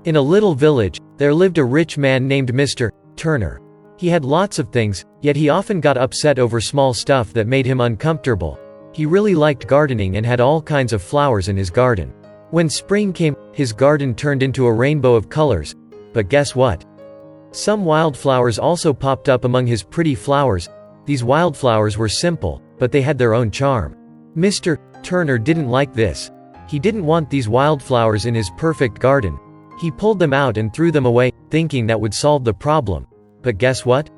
In a little village, there lived a rich man named Mr. Turner. He had lots of things, yet he often got upset over small stuff that made him uncomfortable. He really liked gardening and had all kinds of flowers in his garden. When spring came, his garden turned into a rainbow of colors. But guess what? Some wildflowers also popped up among his pretty flowers. These wildflowers were simple, but they had their own charm. Mr. Turner didn't like this. He didn't want these wildflowers in his perfect garden. He pulled them out and threw them away, thinking that would solve the problem. But guess what?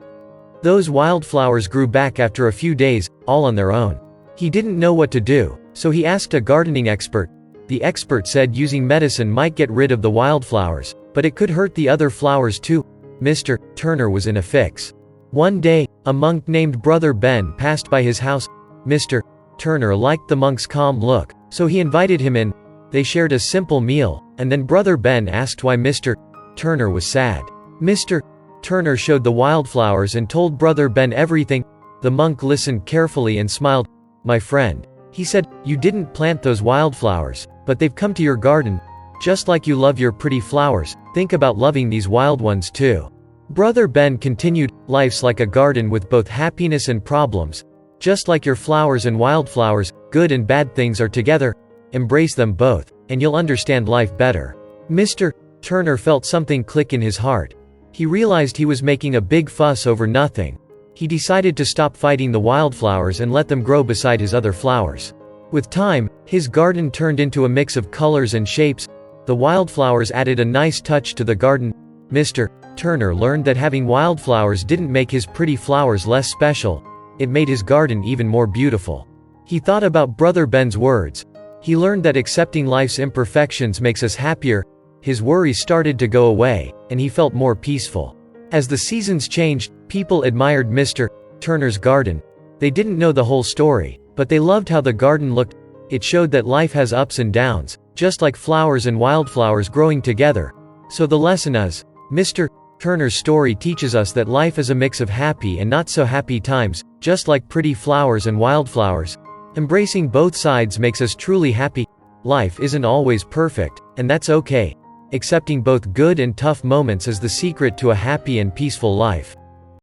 Those wildflowers grew back after a few days, all on their own. He didn't know what to do, so he asked a gardening expert. The expert said using medicine might get rid of the wildflowers, but it could hurt the other flowers too. Mr. Turner was in a fix. One day, a monk named Brother Ben passed by his house. Mr. Turner liked the monk's calm look, so he invited him in. They shared a simple meal, and then Brother Ben asked why Mr. Turner was sad. Mr. Turner showed the wildflowers and told Brother Ben everything. The monk listened carefully and smiled. "My friend," he said, "you didn't plant those wildflowers, but they've come to your garden. Just like you love your pretty flowers, think about loving these wild ones too." Brother Ben continued, "Life's like a garden with both happiness and problems. Just like your flowers and wildflowers, good and bad things are together. Embrace them both, and you'll understand life better." Mr. Turner felt something click in his heart. He realized he was making a big fuss over nothing. He decided to stop fighting the wildflowers and let them grow beside his other flowers. With time, his garden turned into a mix of colors and shapes. The wildflowers added a nice touch to the garden. Mr. Turner learned that having wildflowers didn't make his pretty flowers less special. It made his garden even more beautiful. He thought about Brother Ben's words. He learned that accepting life's imperfections makes us happier. His worries started to go away, and he felt more peaceful. As the seasons changed, people admired Mr. Turner's garden. They didn't know the whole story, but they loved how the garden looked. It showed that life has ups and downs, just like flowers and wildflowers growing together. So the lesson is, Mr. Turner's story teaches us that life is a mix of happy and not so happy times, just like pretty flowers and wildflowers. Embracing both sides makes us truly happy. Life isn't always perfect, and that's okay. Accepting both good and tough moments is the secret to a happy and peaceful life.